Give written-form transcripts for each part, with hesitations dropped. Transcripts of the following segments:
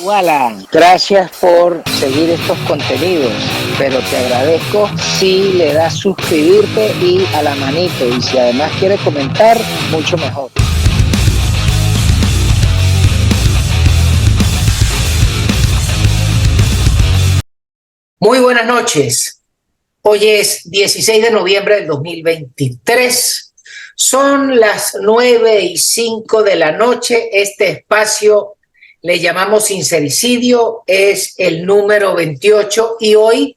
Alan, gracias por seguir estos contenidos, pero te agradezco si le das suscribirte y a la manito, y si además quieres comentar, mucho mejor. Muy buenas noches. Hoy es 16 de noviembre del 2023. Son las 9:05 de la noche. Este espacio le llamamos Sincericidio, es el número 28 y hoy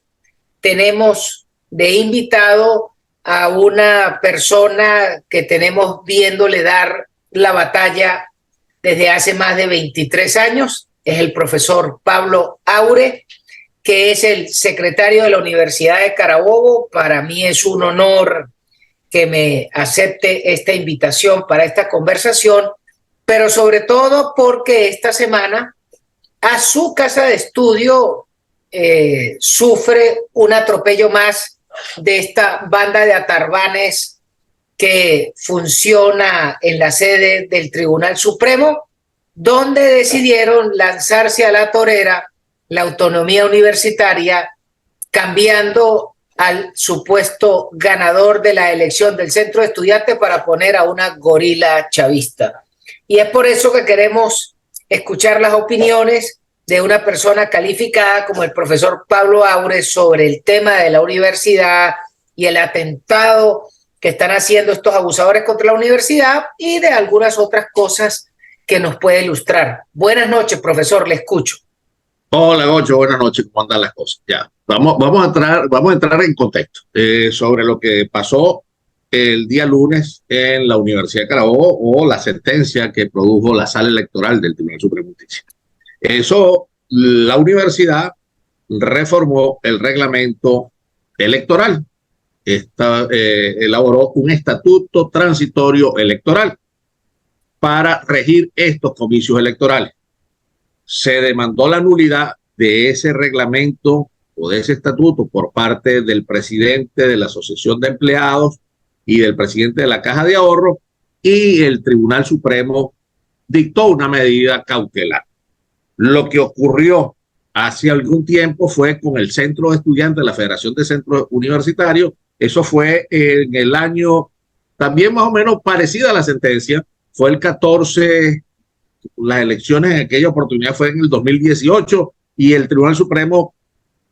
tenemos de invitado a una persona que tenemos viéndole dar la batalla desde hace más de 23 años. Es el profesor Pablo Aure, que es el secretario de la Universidad de Carabobo. Para mí es un honor que me acepte esta invitación para esta conversación, pero sobre todo porque esta semana a su casa de estudio sufre un atropello más de esta banda de atarbanes que funciona en la sede del Tribunal Supremo, donde decidieron lanzarse a la torera la autonomía universitaria, cambiando al supuesto ganador de la elección del centro de estudiantes para poner a una gorila chavista. Y es por eso que queremos escuchar las opiniones de una persona calificada como el profesor Pablo Aure sobre el tema de la universidad y el atentado que están haciendo estos abusadores contra la universidad y de algunas otras cosas que nos puede ilustrar. Buenas noches, profesor, le escucho. Hola, Gocho, buenas noches, ¿cómo andan las cosas? Ya, vamos a entrar en contexto sobre lo que pasó el día lunes en la Universidad de Carabobo o la sentencia que produjo la sala electoral del Tribunal Supremo de Justicia. La universidad reformó el reglamento electoral, elaboró un estatuto transitorio electoral para regir estos comicios electorales. Se demandó la nulidad de ese reglamento o de ese estatuto por parte del presidente de la Asociación de Empleados y del presidente de la Caja de Ahorro, y el Tribunal Supremo dictó una medida cautelar. Lo que ocurrió hace algún tiempo fue con el Centro de Estudiantes de la Federación de Centros Universitarios. Eso fue en el año, también más o menos parecida a la sentencia, fue el 14. Las elecciones en aquella oportunidad fue en el 2018 y el Tribunal Supremo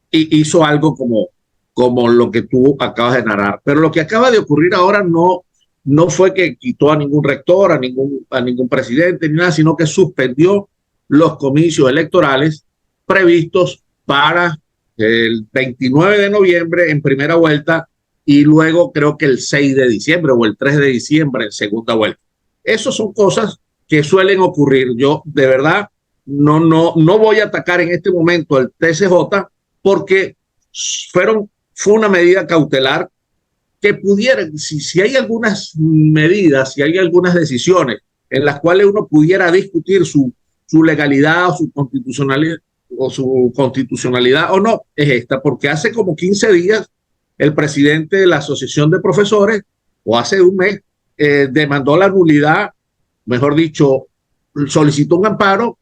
hizo algo como lo que tú acabas de narrar. Pero lo que acaba de ocurrir ahora no fue que quitó a ningún rector, a ningún presidente, ni nada, sino que suspendió los comicios electorales previstos para el 29 de noviembre en primera vuelta y luego creo que el 6 de diciembre o el 3 de diciembre en segunda vuelta. Esas son cosas que suelen ocurrir. Yo de verdad no voy a atacar en este momento al TCJ porque fue una medida cautelar que pudiera, si hay algunas medidas, si hay algunas decisiones en las cuales uno pudiera discutir su legalidad o su constitucionalidad o no, es esta, porque hace como 15 días el presidente de la Asociación de Profesores, o hace un mes, demandó la nulidad, mejor dicho, solicitó un amparo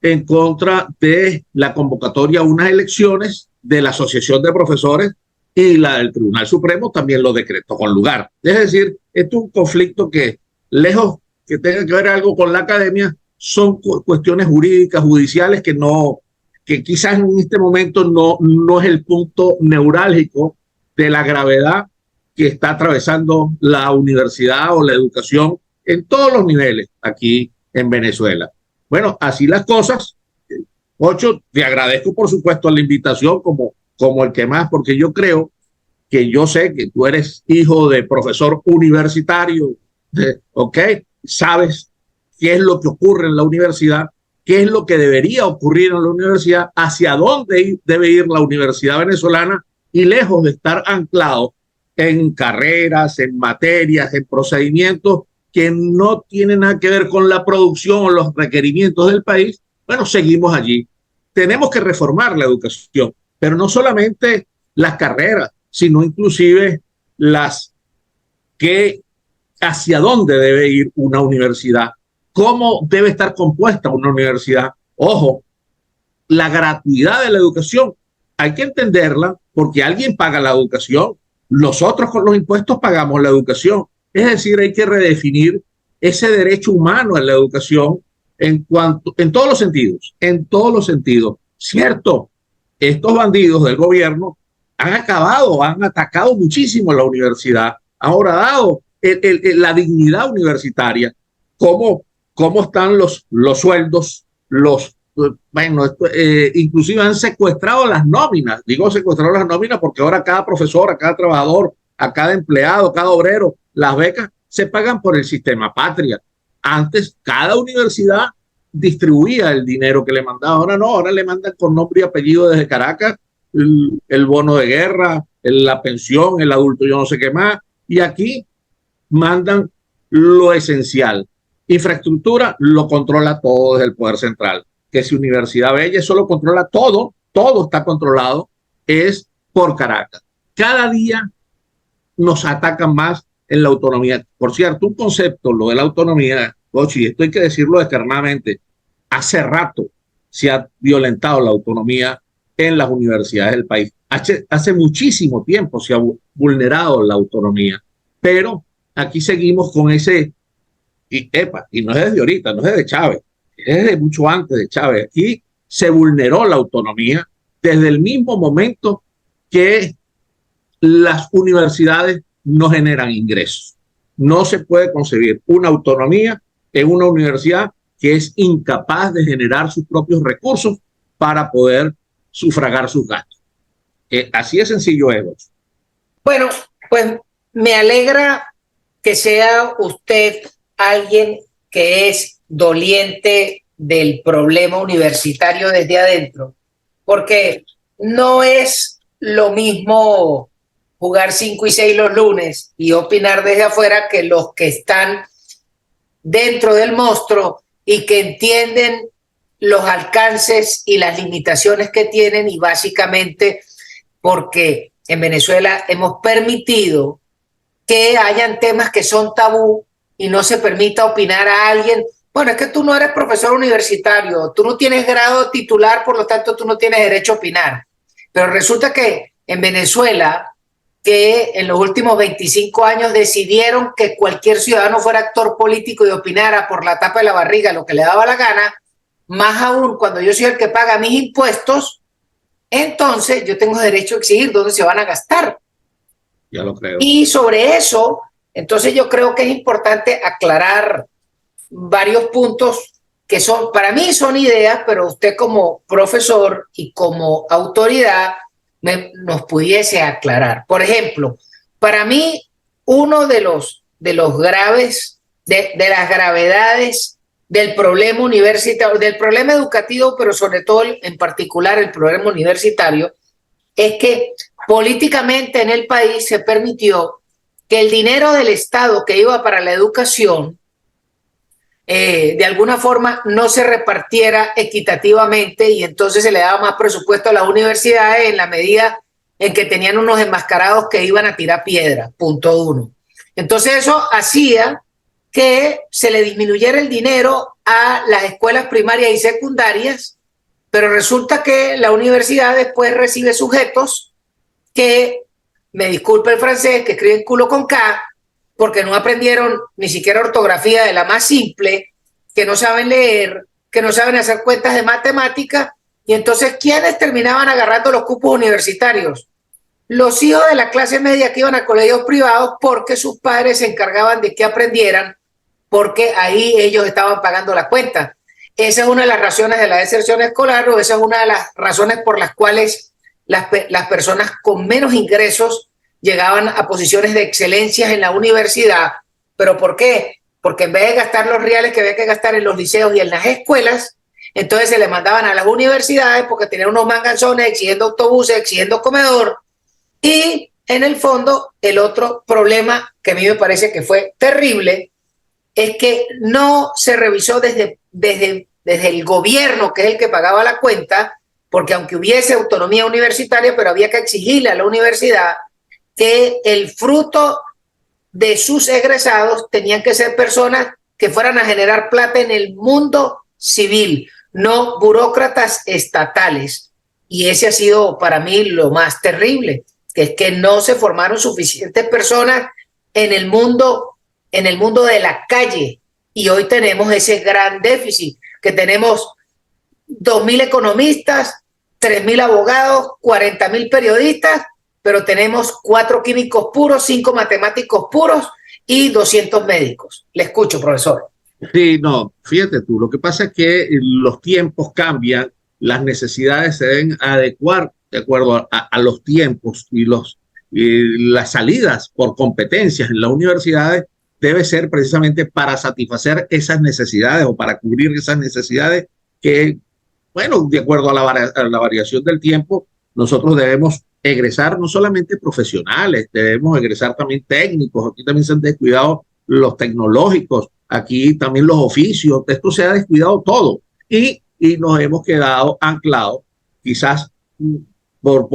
en contra de la convocatoria a unas elecciones de la Asociación de Profesores, y la del Tribunal Supremo también lo decretó con lugar. Es decir, esto es un conflicto que, lejos que tenga que ver algo con la academia, son cuestiones jurídicas, judiciales, que quizás en este momento no es el punto neurálgico de la gravedad que está atravesando la universidad o la educación en todos los niveles aquí en Venezuela. Bueno, así las cosas. Ocho, te agradezco por supuesto la invitación como el que más, porque yo creo que yo sé que tú eres hijo de profesor universitario, ¿ok? Sabes qué es lo que ocurre en la universidad, qué es lo que debería ocurrir en la universidad, hacia dónde debe ir la universidad venezolana, y lejos de estar anclado en carreras, en materias, en procedimientos que no tienen nada que ver con la producción o los requerimientos del país, bueno, seguimos allí. Tenemos que reformar la educación, pero no solamente las carreras, sino inclusive hacia dónde debe ir una universidad, cómo debe estar compuesta una universidad. Ojo, la gratuidad de la educación hay que entenderla porque alguien paga la educación, nosotros con los impuestos pagamos la educación. Es decir, hay que redefinir ese derecho humano a la educación en todos los sentidos. Cierto, estos bandidos del gobierno han atacado muchísimo a la universidad, han horadado la dignidad universitaria, cómo están los sueldos, inclusive han secuestrado las nóminas. Digo secuestrado las nóminas porque ahora cada profesor, a cada trabajador, a cada empleado, cada obrero, las becas se pagan por el sistema patria. Antes cada universidad distribuía el dinero que le mandaba, ahora no, ahora le mandan con nombre y apellido desde Caracas el bono de guerra, la pensión, el adulto yo no sé qué más, y aquí mandan lo esencial. Infraestructura lo controla todo desde el poder central. Que si Universidad Bella eso lo controla todo, todo está controlado, es por Caracas. Cada día nos atacan más en la autonomía. Por cierto, un concepto, lo de la autonomía, Cochi, esto hay que decirlo externamente, hace rato se ha violentado la autonomía en las universidades del país. Hace muchísimo tiempo se ha vulnerado la autonomía, pero aquí seguimos con ese, y no es desde ahorita, no es desde Chávez, es desde mucho antes de Chávez. Aquí se vulneró la autonomía desde el mismo momento que las universidades no generan ingresos. No se puede concebir una autonomía en una universidad que es incapaz de generar sus propios recursos para poder sufragar sus gastos. Así de sencillo es. Bueno, pues me alegra que sea usted alguien que es doliente del problema universitario desde adentro, porque no es lo mismo jugar 5 y 6 los lunes y opinar desde afuera que los que están dentro del monstruo y que entienden los alcances y las limitaciones que tienen, y básicamente porque en Venezuela hemos permitido que hayan temas que son tabú y no se permita opinar a alguien. Bueno, es que tú no eres profesor universitario, tú no tienes grado titular, por lo tanto tú no tienes derecho a opinar. Pero resulta que en Venezuela, que en los últimos 25 años decidieron que cualquier ciudadano fuera actor político y opinara por la tapa de la barriga lo que le daba la gana, más aún cuando yo soy el que paga mis impuestos, entonces yo tengo derecho a exigir dónde se van a gastar. Ya lo creo. Y sobre eso, entonces yo creo que es importante aclarar varios puntos que son, para mí son ideas, pero usted como profesor y como autoridad nos pudiese aclarar. Por ejemplo, para mí uno de los graves, de las gravedades del problema universitario, del problema educativo, pero sobre todo en particular el problema universitario, es que políticamente en el país se permitió que el dinero del Estado que iba para la educación de alguna forma no se repartiera equitativamente, y entonces se le daba más presupuesto a las universidades en la medida en que tenían unos enmascarados que iban a tirar piedra, punto uno. Entonces eso hacía que se le disminuyera el dinero a las escuelas primarias y secundarias, pero resulta que la universidad después recibe sujetos que, me disculpe el francés, que escriben culo con K, porque no aprendieron ni siquiera ortografía de la más simple, que no saben leer, que no saben hacer cuentas de matemática, y entonces, ¿quiénes terminaban agarrando los cupos universitarios? Los hijos de la clase media que iban a colegios privados porque sus padres se encargaban de que aprendieran, porque ahí ellos estaban pagando la cuenta. Esa es una de las razones de la deserción escolar, o esa es una de las razones por las cuales las personas con menos ingresos llegaban a posiciones de excelencia en la universidad. ¿Pero por qué? Porque en vez de gastar los reales que había que gastar en los liceos y en las escuelas, entonces se le mandaban a las universidades porque tenían unos manganzones exigiendo autobuses, exigiendo comedor. Y en el fondo, el otro problema que a mí me parece que fue terrible es que no se revisó desde el gobierno, que es el que pagaba la cuenta, porque aunque hubiese autonomía universitaria, pero había que exigirle a la universidad que el fruto de sus egresados tenían que ser personas que fueran a generar plata en el mundo civil, no burócratas estatales. Y ese ha sido para mí lo más terrible, que es que no se formaron suficientes personas en el mundo de la calle. Y hoy tenemos ese gran déficit, que tenemos 2.000 economistas, 3.000 abogados, 40.000 periodistas, pero tenemos 4 químicos puros, 5 matemáticos puros y 200 médicos. Le escucho, profesor. Sí, no, fíjate tú, lo que pasa es que los tiempos cambian, las necesidades se deben adecuar de acuerdo a los tiempos y las salidas por competencias en las universidades debe ser precisamente para satisfacer esas necesidades o para cubrir esas necesidades que, bueno, de acuerdo a la variación del tiempo, nosotros debemos egresar no solamente profesionales, debemos egresar también técnicos. Aquí también se han descuidado los tecnológicos, aquí también los oficios, esto se ha descuidado todo y nos hemos quedado anclados quizás por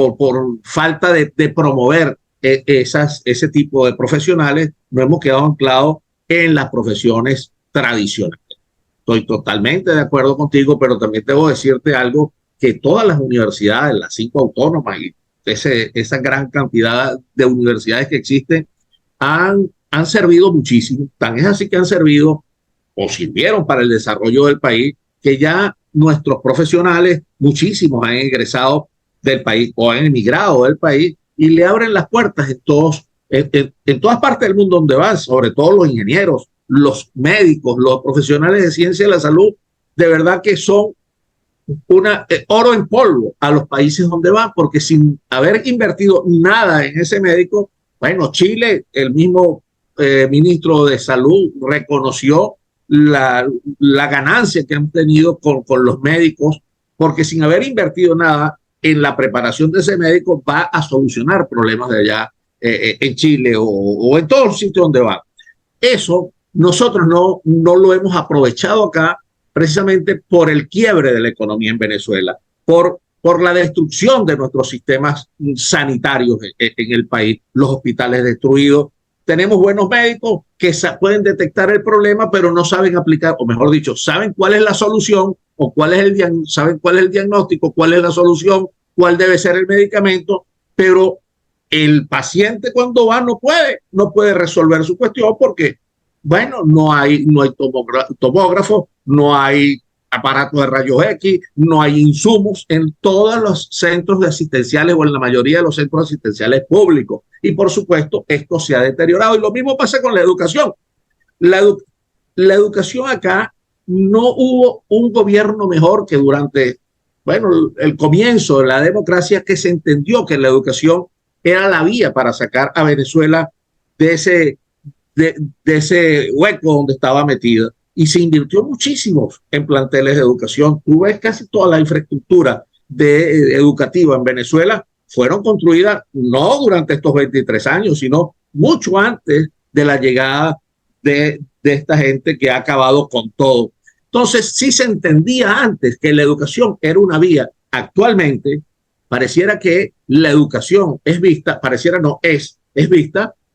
falta de promover ese tipo de profesionales, nos hemos quedado anclados en las profesiones tradicionales. Estoy totalmente de acuerdo contigo, pero también debo decirte algo, que todas las universidades, las 5 autónomas y esa gran cantidad de universidades que existen, han servido muchísimo. Tan es así que han servido o sirvieron para el desarrollo del país, que ya nuestros profesionales, muchísimos han egresado del país o han emigrado del país y le abren las puertas en todas partes del mundo donde van, sobre todo los ingenieros, los médicos, los profesionales de ciencia de la salud, de verdad que son oro en polvo a los países donde van, porque sin haber invertido nada en ese médico, bueno, Chile, el mismo ministro de Salud reconoció la ganancia que han tenido con los médicos, porque sin haber invertido nada en la preparación de ese médico va a solucionar problemas de allá en Chile o en todos los sitios donde va. Eso nosotros no lo hemos aprovechado acá precisamente por el quiebre de la economía en Venezuela, por la destrucción de nuestros sistemas sanitarios en el país, los hospitales destruidos. Tenemos buenos médicos que pueden detectar el problema, pero no saben aplicar, o mejor dicho, saben cuál es la solución o saben cuál es el diagnóstico, cuál es la solución, cuál debe ser el medicamento, pero el paciente cuando va no puede resolver su cuestión porque, bueno, no hay tomógrafo, no hay aparatos de rayos X, no hay insumos en todos los centros asistenciales o en la mayoría de los centros asistenciales públicos. Y por supuesto, esto se ha deteriorado. Y lo mismo pasa con la educación. La educación acá no hubo un gobierno mejor que durante, bueno, el comienzo de la democracia, que se entendió que la educación era la vía para sacar a Venezuela de ese hueco donde estaba metida. Y se invirtió muchísimo en planteles de educación. Tú ves casi toda la infraestructura educativa en Venezuela fueron construidas no durante estos 23 años, sino mucho antes de la llegada de esta gente que ha acabado con todo. Entonces, sí se entendía antes que la educación era una vía. Actualmente, pareciera que la educación es vista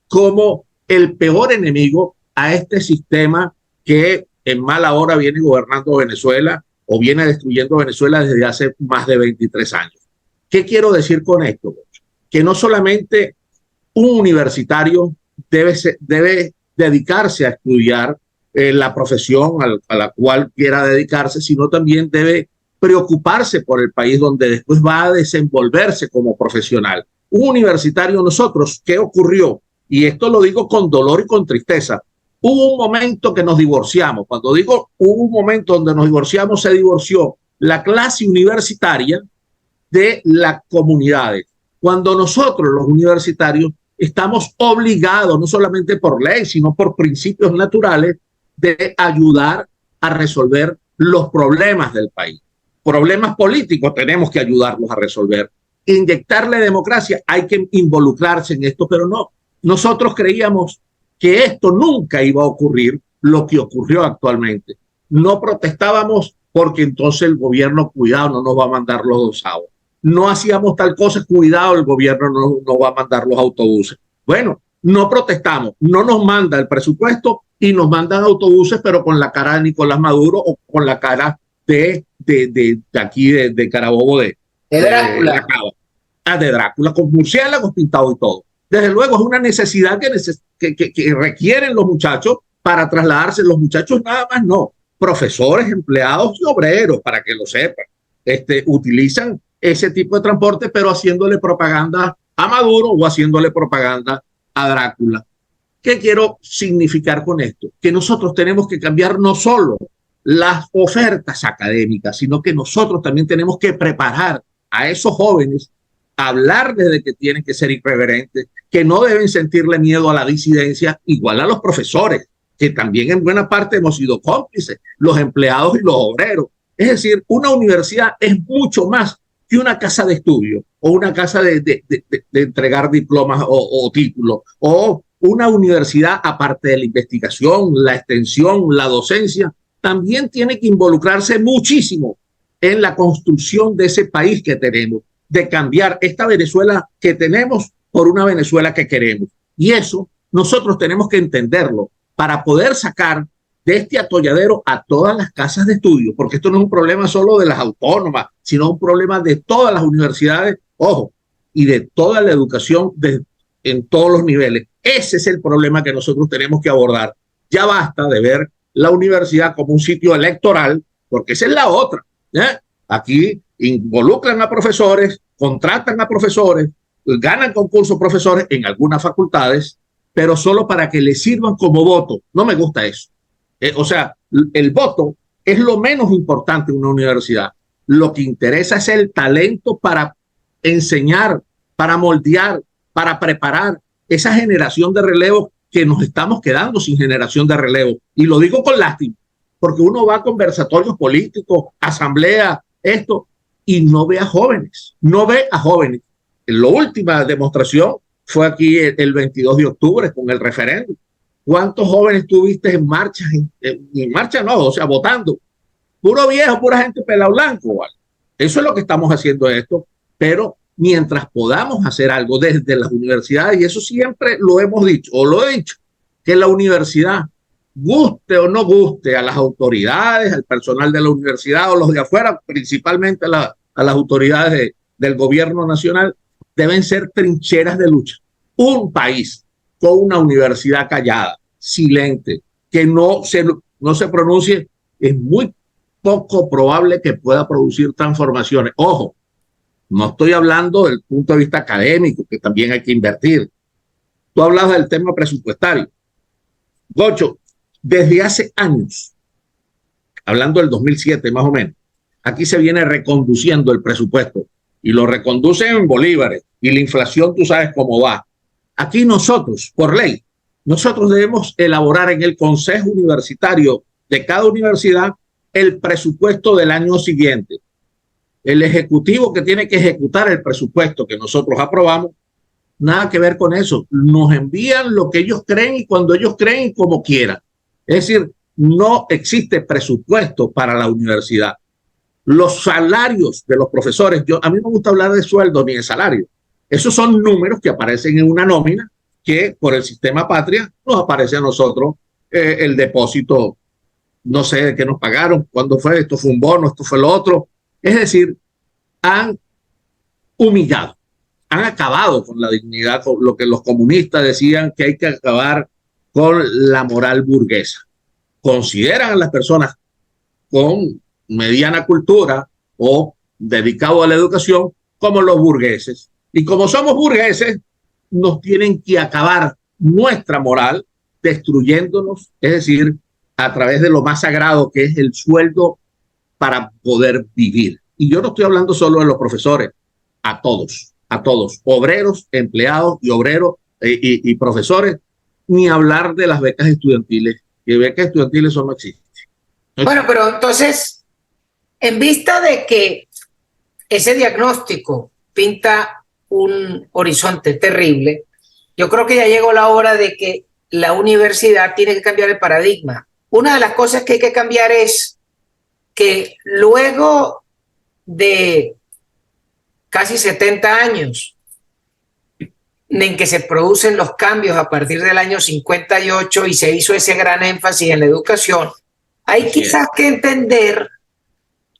como el peor enemigo a este sistema que en mala hora viene gobernando Venezuela o viene destruyendo Venezuela desde hace más de 23 años. ¿Qué quiero decir con esto? Que no solamente un universitario debe dedicarse a estudiar la profesión a la cual quiera dedicarse, sino también debe preocuparse por el país donde después va a desenvolverse como profesional. Un universitario, nosotros, ¿qué ocurrió? Y esto lo digo con dolor y con tristeza. Hubo un momento que nos divorciamos. Cuando digo hubo un momento donde nos divorciamos, se divorció la clase universitaria de las comunidades. Cuando nosotros, los universitarios, estamos obligados, no solamente por ley, sino por principios naturales, de ayudar a resolver los problemas del país. Problemas políticos tenemos que ayudarlos a resolver. Inyectarle democracia, hay que involucrarse en esto, pero no. Nosotros creíamos que esto nunca iba a ocurrir, lo que ocurrió actualmente. No protestábamos porque entonces el gobierno, cuidado, no nos va a mandar los dosados. No hacíamos tal cosa, cuidado, el gobierno no nos va a mandar los autobuses. Bueno, no protestamos, no nos manda el presupuesto y nos mandan autobuses, pero con la cara de Nicolás Maduro o con la cara de de aquí de Carabobo de Drácula. La Cava, de Drácula, con murciélagos pintados y todo. Desde luego es una necesidad que requieren los muchachos para trasladarse. Los muchachos nada más no, profesores, empleados y obreros, para que lo sepan, utilizan ese tipo de transporte, pero haciéndole propaganda a Maduro o haciéndole propaganda a Drácula. ¿Qué quiero significar con esto? Que nosotros tenemos que cambiar no solo las ofertas académicas, sino que nosotros también tenemos que preparar a esos jóvenes a hablarles de que tienen que ser irreverentes, que no deben sentirle miedo a la disidencia, igual a los profesores, que también en buena parte hemos sido cómplices, los empleados y los obreros. Es decir, una universidad es mucho más que una casa de estudio o una casa de entregar diplomas o títulos, o una universidad, aparte de la investigación, la extensión, la docencia, también tiene que involucrarse muchísimo en la construcción de ese país que tenemos, de cambiar esta Venezuela que tenemos por una Venezuela que queremos. Y eso nosotros tenemos que entenderlo para poder sacar de este atolladero a todas las casas de estudio, porque esto no es un problema solo de las autónomas, sino un problema de todas las universidades, ojo, y de toda la educación en todos los niveles. Ese es el problema que nosotros tenemos que abordar. Ya basta de ver la universidad como un sitio electoral, porque esa es la otra. Aquí involucran a profesores, contratan a profesores, ganan concursos profesores en algunas facultades, pero solo para que les sirvan como voto. No me gusta eso. O sea, el voto es lo menos importante en una universidad. Lo que interesa es el talento para enseñar, para moldear, para preparar esa generación de relevo, que nos estamos quedando sin generación de relevo. Y lo digo con lástima, porque uno va a conversatorios políticos, asamblea, y no ve a jóvenes, no ve a jóvenes. La última demostración fue aquí el 22 de octubre con el referéndum. ¿Cuántos jóvenes tuviste en marcha? En marcha no, o sea, votando. Puro viejo, pura gente pelado blanco. ¿Vale? Eso es lo que estamos haciendo pero mientras podamos hacer algo desde las universidades, y eso siempre lo hemos dicho, o lo he dicho, que la universidad, guste o no guste a las autoridades, al personal de la universidad o los de afuera, principalmente a las autoridades del gobierno nacional, deben ser trincheras de lucha. Un país con una universidad callada, silente, que no se pronuncie, es muy poco probable que pueda producir transformaciones. Ojo, no estoy hablando del punto de vista académico, que también hay que invertir. Tú hablas del tema presupuestario. Gocho, desde hace años, hablando del 2007 más o menos, aquí se viene reconduciendo el presupuesto y lo reconducen en bolívares y la inflación tú sabes cómo va. Aquí nosotros, por ley, nosotros debemos elaborar en el consejo universitario de cada universidad el presupuesto del año siguiente. El ejecutivo que tiene que ejecutar el presupuesto que nosotros aprobamos, nada que ver con eso. Nos envían lo que ellos creen y cuando ellos creen y como quieran. Es decir, no existe presupuesto para la universidad. Los salarios de los profesores, a mí no me gusta hablar de sueldo ni de salario. Esos son números que aparecen en una nómina que por el sistema patria nos aparece a nosotros el depósito, no sé de qué nos pagaron, cuándo fue, esto fue un bono, esto fue lo otro. Es decir, han humillado, han acabado con la dignidad, con lo que los comunistas decían que hay que acabar con la moral burguesa. Consideran a las personas con mediana cultura o dedicados a la educación como los burgueses. Y como somos burgueses, nos tienen que acabar nuestra moral destruyéndonos, es decir, a través de lo más sagrado que es el sueldo para poder vivir. Y yo no estoy hablando solo de los profesores, a todos, obreros, empleados y obreros y profesores, ni hablar de las becas estudiantiles, que becas estudiantiles eso no existe. Bueno, pero entonces, en vista de que ese diagnóstico pinta un horizonte terrible, yo creo que ya llegó la hora de que la universidad tiene que cambiar el paradigma. Una de las cosas que hay que cambiar es que luego de casi 70 años en que se producen los cambios a partir del año 58 y se hizo ese gran énfasis en la educación, hay quizás que entender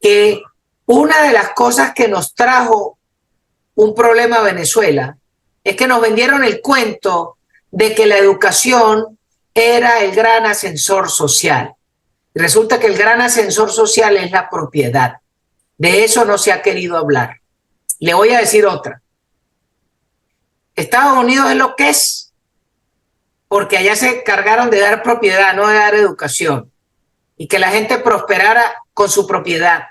que una de las cosas que nos trajo un problema a Venezuela es que nos vendieron el cuento de que la educación era el gran ascensor social. Resulta que el gran ascensor social es la propiedad. De eso no se ha querido hablar. Le voy a decir otra. Estados Unidos es lo que es porque allá se encargaron de dar propiedad, no de dar educación, y que la gente prosperara con su propiedad.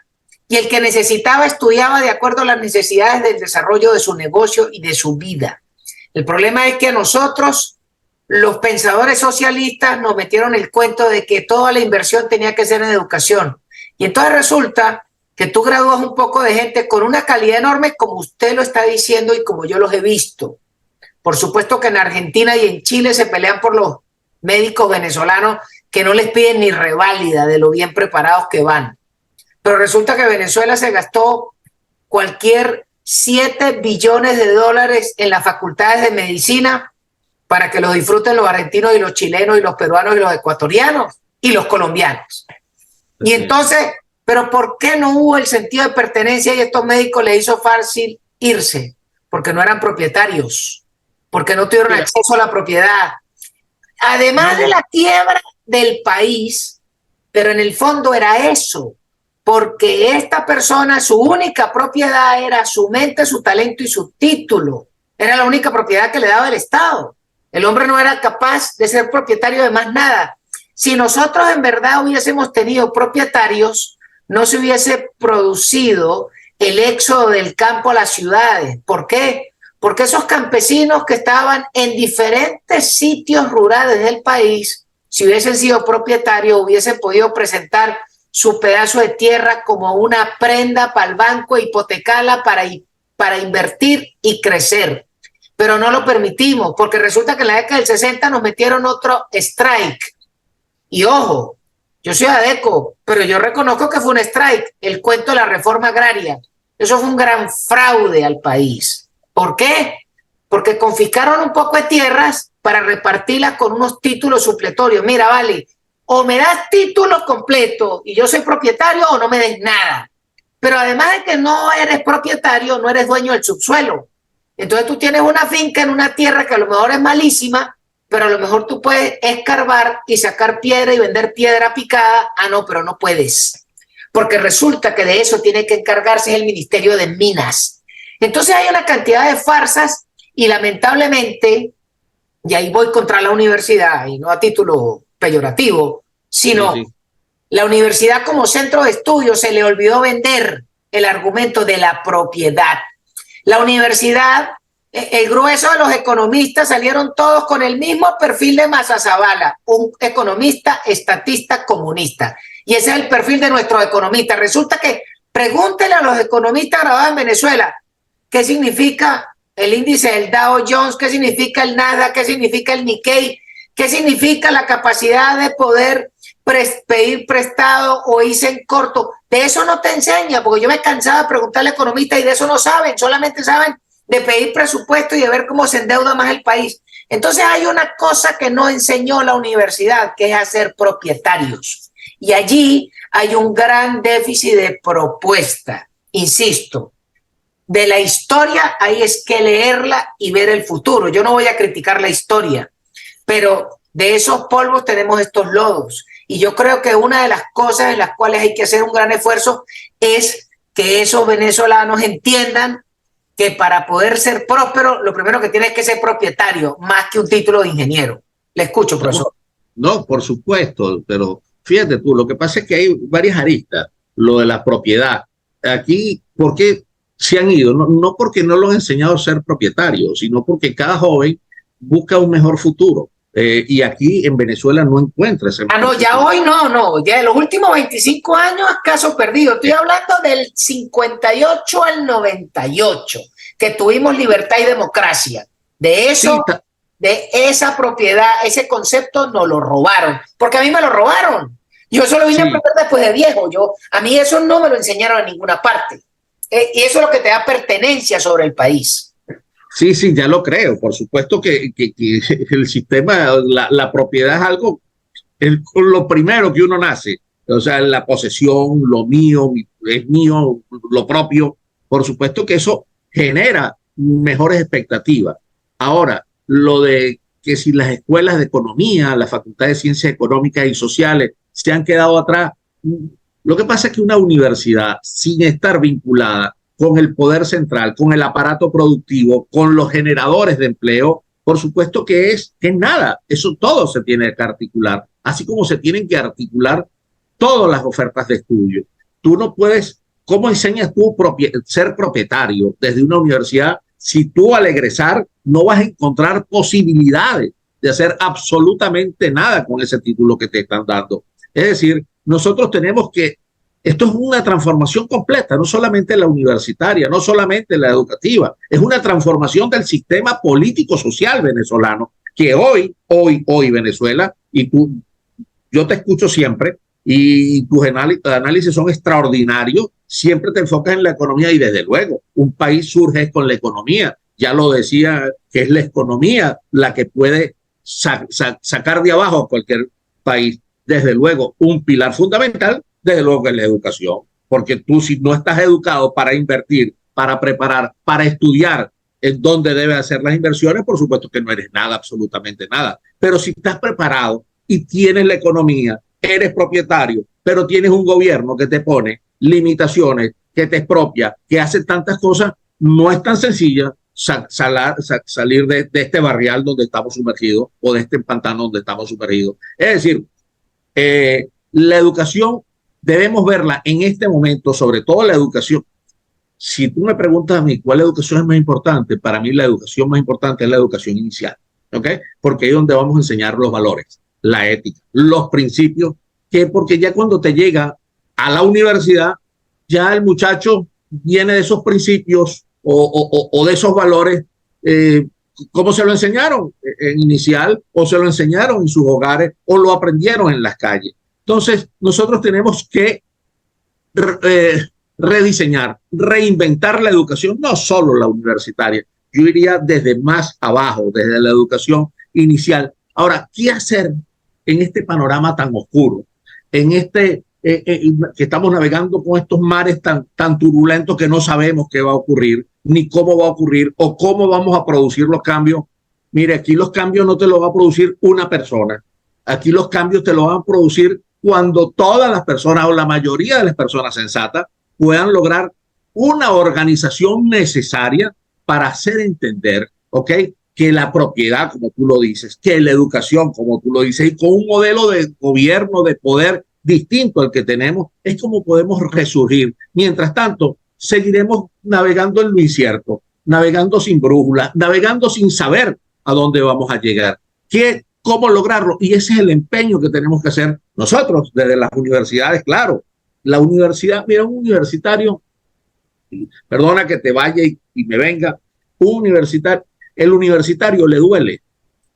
Y el que necesitaba estudiaba de acuerdo a las necesidades del desarrollo de su negocio y de su vida. El problema es que a nosotros, los pensadores socialistas, nos metieron el cuento de que toda la inversión tenía que ser en educación. Y entonces resulta que tú gradúas un poco de gente con una calidad enorme, como usted lo está diciendo y como yo los he visto. Por supuesto que en Argentina y en Chile se pelean por los médicos venezolanos que no les piden ni reválida de lo bien preparados que van. Pero resulta que Venezuela se gastó cualquier 7 billones de dólares en las facultades de medicina para que los disfruten los argentinos y los chilenos y los peruanos y los ecuatorianos y los colombianos. Y entonces, ¿pero por qué no hubo el sentido de pertenencia y estos médicos les hizo fácil irse? Porque no eran propietarios, porque no tuvieron acceso a la propiedad. Además de la quiebra del país, pero en el fondo era eso, porque esta persona, su única propiedad era su mente, su talento y su título. Era la única propiedad que le daba el Estado. El hombre no era capaz de ser propietario de más nada. Si nosotros en verdad hubiésemos tenido propietarios, no se hubiese producido el éxodo del campo a las ciudades. ¿Por qué? Porque esos campesinos que estaban en diferentes sitios rurales del país, si hubiesen sido propietarios, hubiesen podido presentar su pedazo de tierra como una prenda para el banco, hipotecarla para invertir y crecer. Pero no lo permitimos, porque resulta que en la década del 60 nos metieron otro strike. Y ojo, yo soy adeco, pero yo reconozco que fue un strike, el cuento de la reforma agraria. Eso fue un gran fraude al país. ¿Por qué? Porque confiscaron un poco de tierras para repartirlas con unos títulos supletorios. Mira, vale, o me das título completo y yo soy propietario o no me des nada. Pero además de que no eres propietario, no eres dueño del subsuelo. Entonces tú tienes una finca en una tierra que a lo mejor es malísima, pero a lo mejor tú puedes escarbar y sacar piedra y vender piedra picada. Ah, no, pero no puedes. Porque resulta que de eso tiene que encargarse el Ministerio de Minas. Entonces hay una cantidad de farsas y lamentablemente, y ahí voy contra la universidad, y no a título peyorativo, sino la universidad como centro de estudio se le olvidó vender el argumento de la propiedad. La universidad, el grueso de los economistas salieron todos con el mismo perfil de Mazzazabala, un economista, estatista, comunista. Y ese es el perfil de nuestros economistas. Resulta que pregúntenle a los economistas graduados en Venezuela qué significa el índice del Dow Jones, qué significa el Nasdaq, qué significa el Nikkei, qué significa la capacidad de poder pedir prestado o irse en corto. De eso no te enseña, porque yo me cansaba de preguntarle a economistas y de eso no saben, solamente saben de pedir presupuesto y de ver cómo se endeuda más el país. Entonces hay una cosa que no enseñó la universidad, que es hacer propietarios. Y allí hay un gran déficit de propuesta. Insisto, de la historia hay es que leerla y ver el futuro. Yo no voy a criticar la historia, pero de esos polvos tenemos estos lodos. Y yo creo que una de las cosas en las cuales hay que hacer un gran esfuerzo es que esos venezolanos entiendan que para poder ser próspero, lo primero que tiene es que ser propietario, más que un título de ingeniero. Le escucho, profesor. No, por supuesto, pero fíjate tú, lo que pasa es que hay varias aristas. Lo de la propiedad. Aquí, ¿por qué se han ido? No porque no los han enseñado a ser propietarios, sino porque cada joven busca un mejor futuro. Y aquí en Venezuela no encuentra ese. Ah, no, ya hoy no, ya en los últimos 25 años caso perdido. Estoy hablando del 58 al 98, que tuvimos libertad y democracia. De eso, sí, de esa propiedad, ese concepto nos lo robaron, porque a mí me lo robaron. Yo eso lo vine a aprender después de viejo. A mí eso no me lo enseñaron en ninguna parte. Y eso es lo que te da pertenencia sobre el país. Sí, ya lo creo. Por supuesto que el sistema, la propiedad es algo, lo primero que uno nace. o sea, la posesión, lo mío, es mío, lo propio. Por supuesto que eso genera mejores expectativas. Ahora, lo de que si las escuelas de economía, la Facultad de Ciencias Económicas y Sociales se han quedado atrás, lo que pasa es que una universidad, sin estar vinculada con el poder central, con el aparato productivo, con los generadores de empleo, por supuesto que es nada. Eso todo se tiene que articular, así como se tienen que articular todas las ofertas de estudio. Tú no puedes, ¿cómo enseñas tú ser propietario desde una universidad si tú al egresar no vas a encontrar posibilidades de hacer absolutamente nada con ese título que te están dando? Es decir, nosotros tenemos que, esto es una transformación completa, no solamente la universitaria, no solamente la educativa, es una transformación del sistema político-social venezolano, que hoy Venezuela, y yo te escucho siempre, y tus análisis son extraordinarios, siempre te enfocas en la economía y desde luego, un país surge con la economía, ya lo decía, que es la economía la que puede sacar de abajo a cualquier país. Desde luego, un pilar fundamental, desde luego que es la educación, porque tú si no estás educado para invertir, para preparar, para estudiar en dónde debes hacer las inversiones, por supuesto que no eres nada, absolutamente nada. Pero si estás preparado y tienes la economía, eres propietario, pero tienes un gobierno que te pone limitaciones, que te expropia, que hace tantas cosas, no es tan sencilla salir de este barrial donde estamos sumergidos o de este pantano donde estamos sumergidos. Es decir, la educación debemos verla en este momento, sobre todo la educación. Si tú me preguntas a mí cuál educación es más importante, para mí la educación más importante es la educación inicial, ¿ok? Porque ahí es donde vamos a enseñar los valores, la ética, los principios, porque ya cuando te llega a la universidad, ya el muchacho viene de esos principios o de esos valores, ¿cómo se lo enseñaron en inicial o se lo enseñaron en sus hogares o lo aprendieron en las calles? Entonces, nosotros tenemos que rediseñar, reinventar la educación, no solo la universitaria. Yo iría desde más abajo, desde la educación inicial. Ahora, ¿qué hacer en este panorama tan oscuro? En este que estamos navegando con estos mares tan turbulentos que no sabemos qué va a ocurrir, ni cómo va a ocurrir o cómo vamos a producir los cambios. Mire, aquí los cambios no te los va a producir una persona. Aquí los cambios te los van a producir cuando todas las personas o la mayoría de las personas sensatas puedan lograr una organización necesaria para hacer entender, ¿ok?, que la propiedad, como tú lo dices, que la educación, como tú lo dices, y con un modelo de gobierno, de poder distinto al que tenemos, es como podemos resurgir. Mientras tanto, seguiremos navegando en lo incierto, navegando sin brújula, navegando sin saber a dónde vamos a llegar. ¿Cómo lograrlo? Y ese es el empeño que tenemos que hacer nosotros desde las universidades, claro. La universidad, mira, un universitario, perdona que te vaya y me venga, el universitario le duele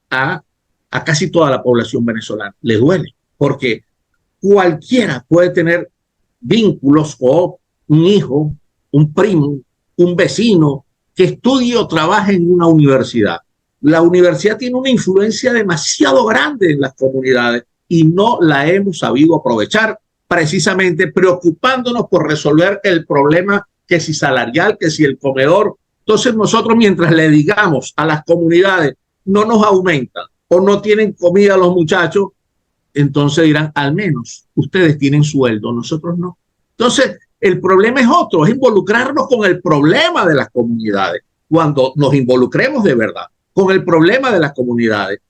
a casi toda la población venezolana, le duele, porque cualquiera puede tener vínculos o un hijo, un primo, un vecino que estudie o trabaje en una universidad. La universidad tiene una influencia demasiado grande en las comunidades y no la hemos sabido aprovechar, precisamente preocupándonos por resolver el problema, que si salarial, que si el comedor. Entonces nosotros, mientras le digamos a las comunidades no nos aumentan o no tienen comida los muchachos, entonces dirán, al menos ustedes tienen sueldo, nosotros no. Entonces el problema es otro, es involucrarnos con el problema de las comunidades. Cuando nos involucremos de verdad con el problema de las comunidades,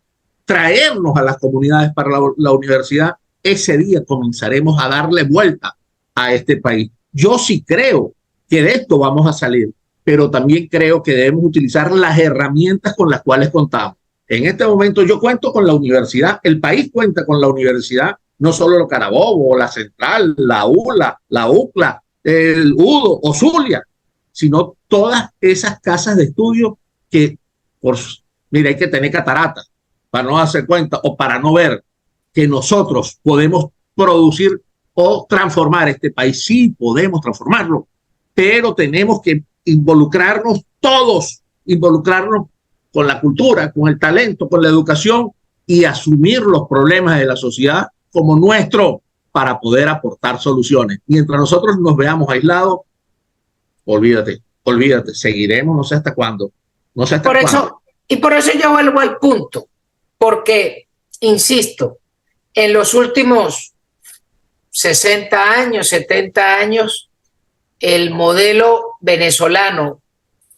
traernos a las comunidades para la universidad, ese día comenzaremos a darle vuelta a este país. Yo sí creo que de esto vamos a salir, pero también creo que debemos utilizar las herramientas con las cuales contamos. En este momento yo cuento con la universidad, el país cuenta con la universidad, no solo lo Carabobo, la Central, la ULA, la UCLA, el UDO o Zulia, sino todas esas casas de estudio que, mira, hay que tener catarata para no darse cuenta o para no ver que nosotros podemos producir o transformar este país. Sí, podemos transformarlo, pero tenemos que involucrarnos todos, involucrarnos con la cultura, con el talento, con la educación y asumir los problemas de la sociedad como nuestro. para poder aportar soluciones. Mientras nosotros nos veamos aislados, olvídate, olvídate, seguiremos no sé hasta cuándo, no sé hasta cuándo. Y por eso yo vuelvo al punto, porque, insisto, en los últimos 60 años, 70 años, el modelo venezolano,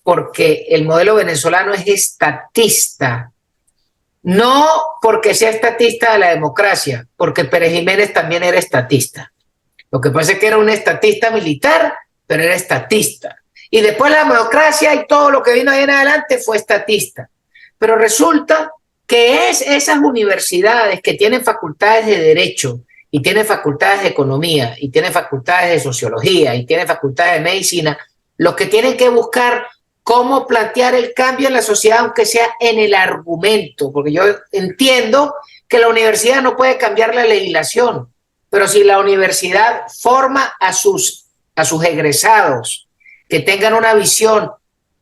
porque el modelo venezolano es estatista, no porque sea estatista de la democracia, porque Pérez Jiménez también era estatista. Lo que pasa es que era un estatista militar, pero era estatista. Y después la democracia y todo lo que vino ahí en adelante fue estatista. Pero resulta que es esas universidades que tienen facultades de derecho y tienen facultades de economía y tienen facultades de sociología y tienen facultades de medicina, los que tienen que buscar cómo plantear el cambio en la sociedad, aunque sea en el argumento, porque yo entiendo que la universidad no puede cambiar la legislación, pero si la universidad forma a sus egresados que tengan una visión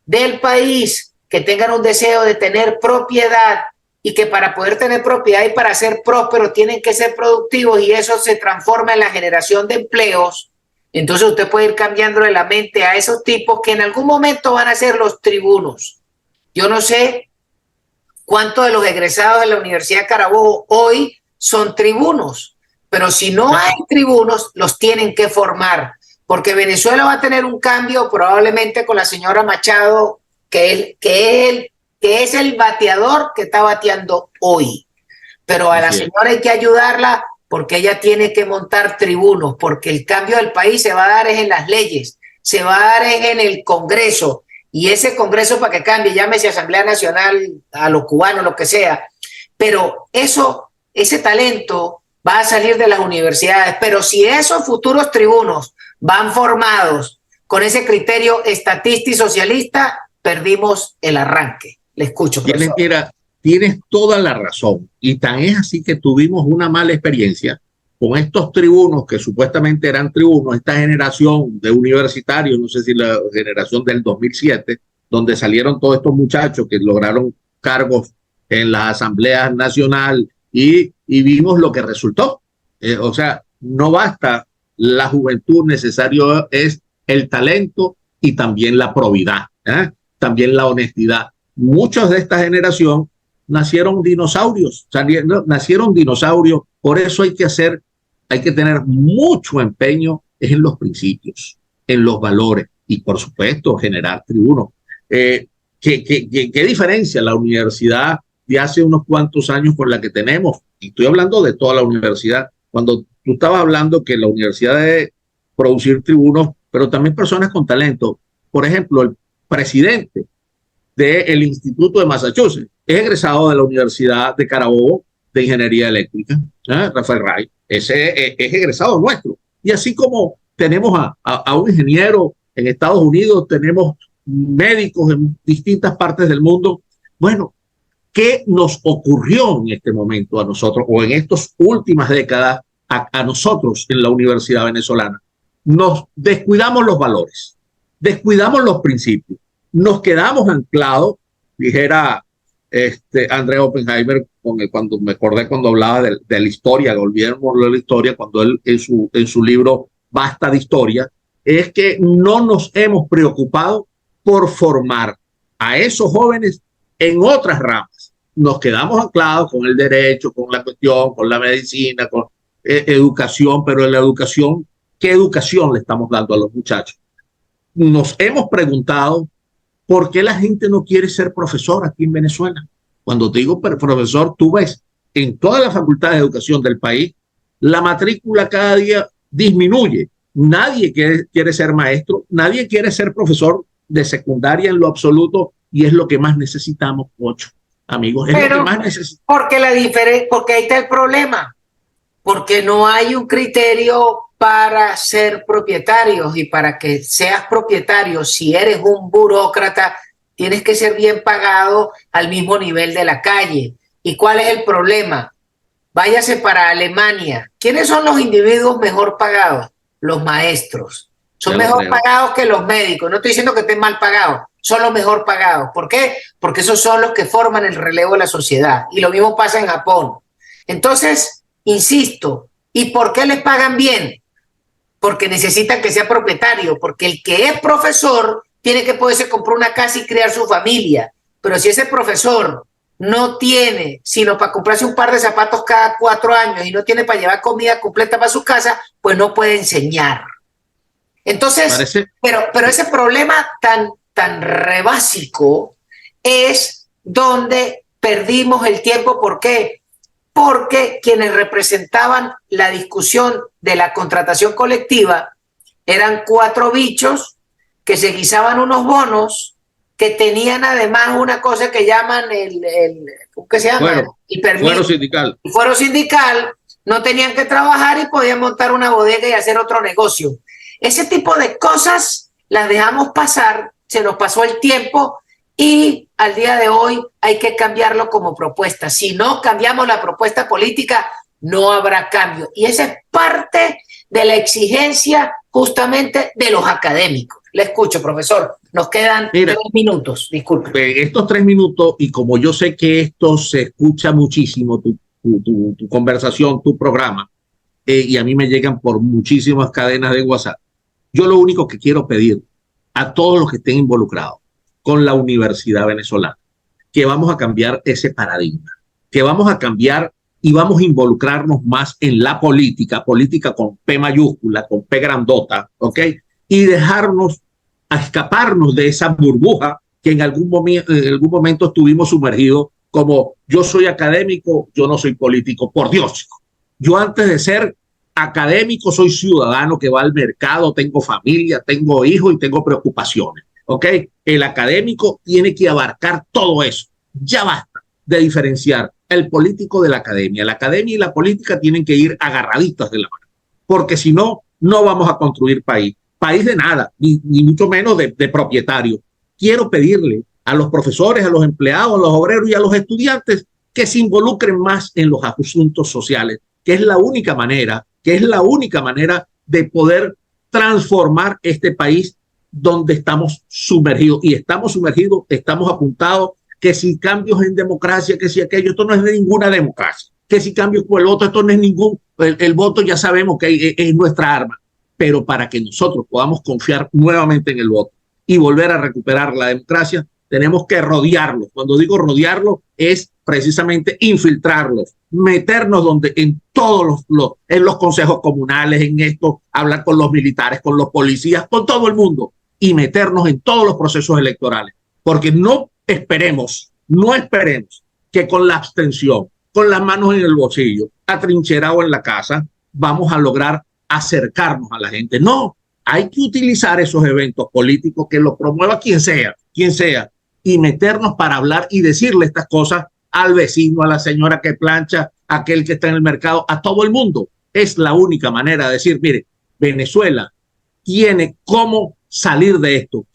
del país, que tengan un deseo de tener propiedad y que para poder tener propiedad y para ser prósperos tienen que ser productivos y eso se transforma en la generación de empleos, entonces usted puede ir cambiándole la mente a esos tipos que en algún momento van a ser los tribunos. Yo no sé cuántos de los egresados de la Universidad de Carabobo hoy son tribunos, pero si no hay tribunos, los tienen que formar, porque Venezuela va a tener un cambio probablemente con la señora Machado, que es el bateador que está bateando hoy. Pero a la señora hay que ayudarla porque ella tiene que montar tribunos, porque el cambio del país se va a dar es en las leyes, se va a dar es en el Congreso, y ese Congreso para que cambie, llámese Asamblea Nacional, a los cubanos, lo que sea, pero ese talento va a salir de las universidades, pero si esos futuros tribunos van formados con ese criterio estatista y socialista, perdimos el arranque. Le escucho, profesor. Mira, tienes toda la razón. Y tan es así que tuvimos una mala experiencia con estos tribunos que supuestamente eran tribunos, esta generación de universitarios, no sé si la generación del 2007, donde salieron todos estos muchachos que lograron cargos en la Asamblea Nacional y vimos lo que resultó. O sea, no basta la juventud, necesario es el talento y también la probidad, también la honestidad. Muchos de esta generación nacieron dinosaurios, nacieron dinosaurios, por eso hay que tener mucho empeño en los principios, en los valores y por supuesto generar tribunos. ¿Qué diferencia la universidad de hace unos cuantos años con la que tenemos? Y estoy hablando de toda la universidad. Cuando tú estabas hablando que la universidad debe producir tribunos, pero también personas con talento. Por ejemplo, el presidente del Instituto de Massachusetts es egresado de la Universidad de Carabobo de Ingeniería Eléctrica, Rafael Ray, ese es egresado nuestro. Y así como tenemos a un ingeniero en Estados Unidos, tenemos médicos en distintas partes del mundo. Bueno, ¿qué nos ocurrió en este momento a nosotros o en estas últimas décadas a nosotros en la universidad venezolana? Nos descuidamos los valores, descuidamos los principios, nos quedamos anclados, dijera André Oppenheimer, cuando me acordé cuando hablaba de la historia, olvidémonos de la historia, cuando él en su libro Basta de Historia, es que no nos hemos preocupado por formar a esos jóvenes en otras ramas. Nos quedamos anclados con el derecho, con la cuestión, con la medicina, con educación, pero en la educación, ¿qué educación le estamos dando a los muchachos? Nos hemos preguntado por qué la gente no quiere ser profesor aquí en Venezuela. Cuando te digo profesor, tú ves en todas las facultades de educación del país, la matrícula cada día disminuye. Nadie quiere ser maestro, nadie quiere ser profesor de secundaria en lo absoluto, y es lo que más necesitamos, Pocho, amigos. Es lo que más necesitamos. Porque ahí está el problema, porque no hay un criterio para ser propietarios, y para que seas propietario, si eres un burócrata, tienes que ser bien pagado al mismo nivel de la calle. ¿Y cuál es el problema? Váyase para Alemania. ¿Quiénes son los individuos mejor pagados? Los maestros. Son mejor pagados que los médicos. No estoy diciendo que estén mal pagados, son los mejor pagados. ¿Por qué? Porque esos son los que forman el relevo de la sociedad. Y lo mismo pasa en Japón. Entonces, insisto, ¿Y por qué les pagan bien? Porque necesitan que sea propietario, porque el que es profesor tiene que poderse comprar una casa y criar su familia. Pero si ese profesor no tiene sino para comprarse un par de zapatos cada 4 años y no tiene para llevar comida completa para su casa, pues no puede enseñar. Entonces, Parece, pero ese problema tan re básico es donde perdimos el tiempo. ¿Por qué? Porque quienes representaban la discusión de la contratación colectiva eran 4 bichos que se guisaban unos bonos que tenían además una cosa que llaman ¿cómo que se llama? El permiso. fuero sindical. El fuero sindical, no tenían que trabajar y podían montar una bodega y hacer otro negocio. Ese tipo de cosas las dejamos pasar, se nos pasó el tiempo y al día de hoy hay que cambiarlo como propuesta. Si no cambiamos la propuesta política, no habrá cambio. Y esa es parte de la exigencia justamente de los académicos. Le escucho, profesor. Nos quedan 3 minutos, disculpe. Estos 3 minutos, y como yo sé que esto se escucha muchísimo, tu conversación, tu programa, y a mí me llegan por muchísimas cadenas de WhatsApp, yo lo único que quiero pedir a todos los que estén involucrados con la Universidad Venezolana, que vamos a cambiar ese paradigma, que vamos a cambiar y vamos a involucrarnos más en la política con P mayúscula, con P grandota, ¿ok? Y dejarnos a escaparnos de esa burbuja que en algún momento estuvimos sumergidos, como yo soy académico, yo no soy político. Por Dios, chico. Yo antes de ser académico soy ciudadano que va al mercado, tengo familia, tengo hijos y tengo preocupaciones, ¿ok? El académico tiene que abarcar todo eso. Ya basta de diferenciar el político de la academia. La academia y la política tienen que ir agarraditas de la mano, porque si no, no vamos a construir país de nada, ni mucho menos de propietario. Quiero pedirle a los profesores, a los empleados, a los obreros y a los estudiantes que se involucren más en los asuntos sociales, que es la única manera de poder transformar este país donde estamos sumergidos. Y estamos sumergidos, estamos apuntados, que si cambios en democracia, que si aquello, esto no es de ninguna democracia, que si cambios por el voto, esto no es el voto ya sabemos que es nuestra arma. Pero para que nosotros podamos confiar nuevamente en el voto y volver a recuperar la democracia, tenemos que rodearlos. Cuando digo rodearlos, es precisamente infiltrarlos, meternos en todos en los consejos comunales, en esto, hablar con los militares, con los policías, con todo el mundo y meternos en todos los procesos electorales. Porque no esperemos que con la abstención, con las manos en el bolsillo, atrincherado en la casa, vamos a lograr acercarnos a la gente. No, hay que utilizar esos eventos políticos que los promueva quien sea, y meternos para hablar y decirle estas cosas al vecino, a la señora que plancha, a aquel que está en el mercado, a todo el mundo. Es la única manera de decir, mire, Venezuela tiene cómo salir de esto,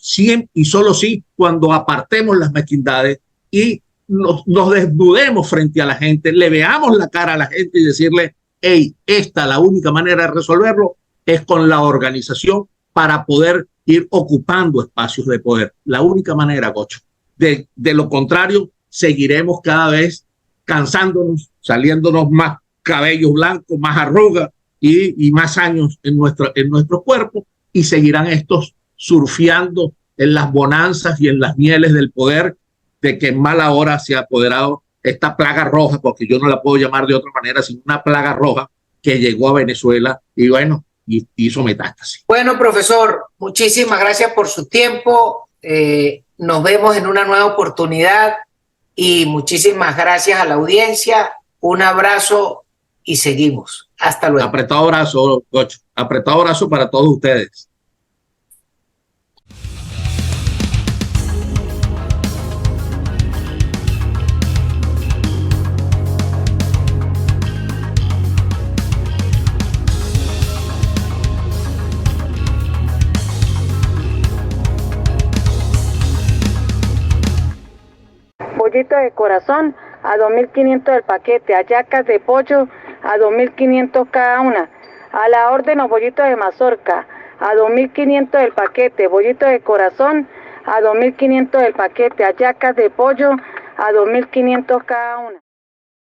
y solo sí cuando apartemos las mezquindades y nos desnudemos frente a la gente, le veamos la cara a la gente y decirle, hey, la única manera de resolverlo es con la organización para poder ir ocupando espacios de poder. La única manera, Gocho. De lo contrario, seguiremos cada vez cansándonos, saliéndonos más cabellos blancos, más arrugas y más años en nuestro cuerpo, y seguirán estos surfeando en las bonanzas y en las mieles del poder, de que en mala hora se ha apoderado esta plaga roja, porque yo no la puedo llamar de otra manera, sino una plaga roja que llegó a Venezuela y bueno, y hizo metástasis. Bueno, profesor, muchísimas gracias por su tiempo. Nos vemos en una nueva oportunidad y muchísimas gracias a la audiencia. Un abrazo y seguimos. Hasta luego. Apretado abrazo, Gocho. Apretado abrazo para todos ustedes. Bollito de corazón a 2.500 el paquete, hallacas de pollo a 2.500 cada una, a la orden los bollitos de mazorca a 2.500 el paquete, bollito de corazón a 2.500 el paquete, hallacas de pollo a 2.500 cada una.